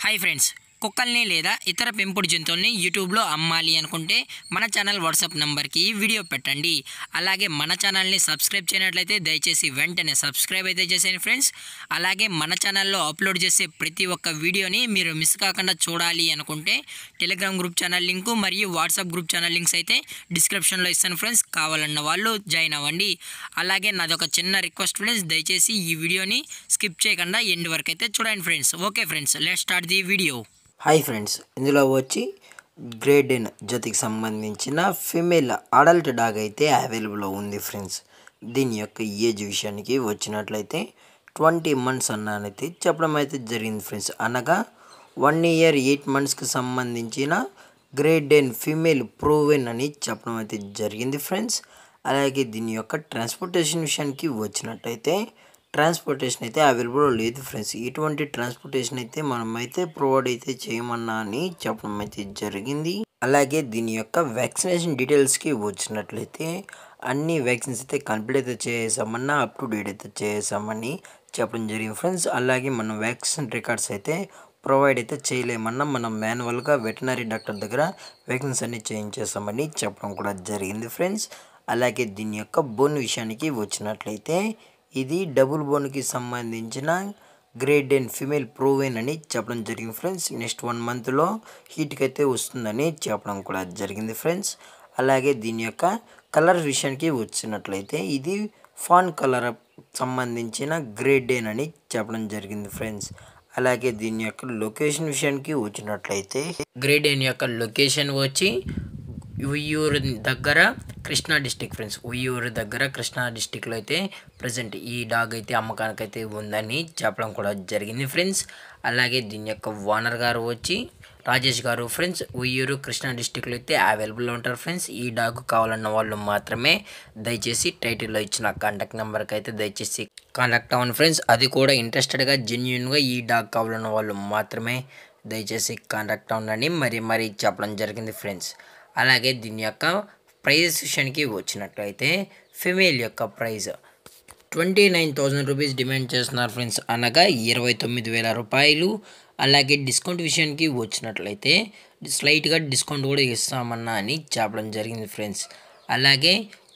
Hi friends, కుక్కల్ని లేదా ఇతర పెంపుడు జంతువుల్ని యూట్యూబ్లో అమ్మాలి అనుకుంటే మన ఛానల్ వాట్సాప్ నెంబర్కి వీడియో పెట్టండి. అలాగే మన ఛానల్ని సబ్స్క్రైబ్ చేయనట్లయితే దయచేసి వెంటనే సబ్స్క్రైబ్ అయితే చేసేయండి ఫ్రెండ్స్. అలాగే మన ఛానల్లో అప్లోడ్ చేసే ప్రతి ఒక్క వీడియోని మీరు మిస్ కాకుండా చూడాలి అనుకుంటే టెలిగ్రామ్ గ్రూప్ ఛానల్ లింకు మరియు వాట్సాప్ గ్రూప్ ఛానల్ లింక్స్ అయితే డిస్క్రిప్షన్లో ఇస్తాను ఫ్రెండ్స్. కావాలన్న వాళ్ళు జాయిన్ అవ్వండి. అలాగే నాదొక చిన్న రిక్వెస్ట్ ఫ్రెండ్స్, దయచేసి ఈ వీడియోని స్కిప్ చేయకుండా ఎండ్ వరకు అయితే చూడండి friends. Okay friends, let's start the video. Hi friends, ఇందులో వచ్చి గ్రేడ్ ఎన్ జతికి సంబంధించిన ఫీమేల్ అడల్ట్ డాగ్ అయితే అవైలబుల్లో ఉంది ఫ్రెండ్స్. దీని యొక్క ఏజ్ విషయానికి వచ్చినట్లయితే 20 months అన్నైతే చెప్పడం అయితే జరిగింది ఫ్రెండ్స్. అనగా 1 year 8 monthsకి సంబంధించిన గ్రేడ్ ఎన్ ఫీమేల్ ప్రూవెన్ అని చెప్పడం అయితే జరిగింది ఫ్రెండ్స్. అలాగే దీని యొక్క ట్రాన్స్పోర్టేషన్ విషయానికి వచ్చినట్టయితే ట్రాన్స్పోర్టేషన్ అయితే అవైలబుల్ లేదు ఫ్రెండ్స్. ఇటువంటి ట్రాన్స్పోర్టేషన్ అయితే మనమైతే ప్రొవైడ్ అయితే చేయమన్నా అని చెప్పడం అయితే జరిగింది. అలాగే దీని యొక్క వ్యాక్సినేషన్ డీటెయిల్స్కి వచ్చినట్లయితే అన్ని వ్యాక్సిన్స్ అయితే కంప్లీట్ అయితే చేసామన్నా అప్ టు డేట్ అయితే చేసామని చెప్పడం జరిగింది ఫ్రెండ్స్. అలాగే మనం వ్యాక్సిన్ రికార్డ్స్ అయితే ప్రొవైడ్ అయితే చేయలేమన్నా మనం మాన్యువల్గా వెటనరీ డాక్టర్ దగ్గర వ్యాక్సిన్స్ అన్ని చేయించేసామని చెప్పడం కూడా జరిగింది ఫ్రెండ్స్. అలాగే దీని యొక్క బోన్ విషయానికి వచ్చినట్లయితే ఇది డబుల్ బోన్కి సంబంధించిన గ్రేడ్ ఎన్ ఫీమేల్ ప్రూవెన్ అని చెప్పడం జరిగింది ఫ్రెండ్స్. నెక్స్ట్ 1 monthలో హీట్కి అయితే వస్తుందని చెప్పడం కూడా జరిగింది ఫ్రెండ్స్. అలాగే దీని యొక్క కలర్ విషయానికి వచ్చినట్లయితే ఇది ఫాన్ కలర్ సంబంధించిన గ్రేడ్ ఎన్ అని చెప్పడం జరిగింది ఫ్రెండ్స్. అలాగే దీని యొక్క లొకేషన్ విషయానికి వచ్చినట్లయితే గ్రేడ్ ఎన్ యొక్క లొకేషన్ వచ్చి ఉయ్యూరు దగ్గర కృష్ణా డిస్టిక్ ఫ్రెండ్స్. ఉయ్యూరు దగ్గర కృష్ణా డిస్టిక్లో అయితే ప్రజెంట్ ఈ డాగ్ అయితే అమ్మకానికి అయితే ఉందని చెప్పడం కూడా జరిగింది ఫ్రెండ్స్. అలాగే దీని యొక్క ఓనర్ గారు వచ్చి రాజేష్ గారు ఫ్రెండ్స్. ఉయ్యూరు కృష్ణా డిస్టిక్లో అయితే అవైలబుల్లో ఉంటారు ఫ్రెండ్స్. ఈ డాగ్ కావాలన్న వాళ్ళు మాత్రమే దయచేసి టైటిల్లో ఇచ్చిన కాంటాక్ట్ నెంబర్కి అయితే దయచేసి కాంటాక్ట్ అవ్వండి ఫ్రెండ్స్. అది కూడా ఇంట్రెస్టెడ్గా జెన్యున్గా ఈ డాగ్ కావాలన్న వాళ్ళు మాత్రమే దయచేసి కాంటాక్ట్ అవ్వండి మరీ చెప్పడం జరిగింది ఫ్రెండ్స్. అలాగే దీని యొక్క ప్రైజెస్ విషయానికి వచ్చినట్లయితే ఫిమేల్ యొక్క ప్రైజ్ 29,000 రూపీస్ డిమాండ్ చేస్తున్నారు ఫ్రెండ్స్, అనగా 29,000 రూపాయలు. అలాగే డిస్కౌంట్ విషయానికి వచ్చినట్లయితే స్లైట్గా డిస్కౌంట్ కూడా ఇస్తామన్నా అని చెప్పడం జరిగింది ఫ్రెండ్స్. అలాగే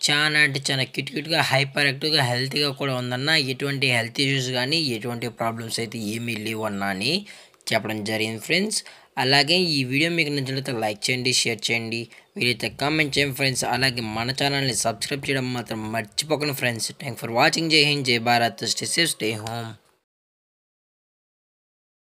చాలా అంటే చాలా క్యూట్గా హైపర్ యాక్టివ్గా హెల్తీగా కూడా ఉందన్న, ఎటువంటి హెల్త్ ఇష్యూస్ కానీ ఎటువంటి ప్రాబ్లమ్స్ అయితే ఏమీ లేవన్నా అని చెప్పడం జరిగింది ఫ్రెండ్స్. అలాగే ఈ వీడియో మీకు నచ్చినట్లయితే లైక్ చేయండి, షేర్ చేయండి, వీలైతే కామెంట్ చేయండి ఫ్రెండ్స్. అలాగే మన ఛానల్ని సబ్స్క్రైబ్ చేయడం మాత్రం మర్చిపోకండి ఫ్రెండ్స్. Thank for watching. జై హింద్, జై Bharat, stay safe, stay home.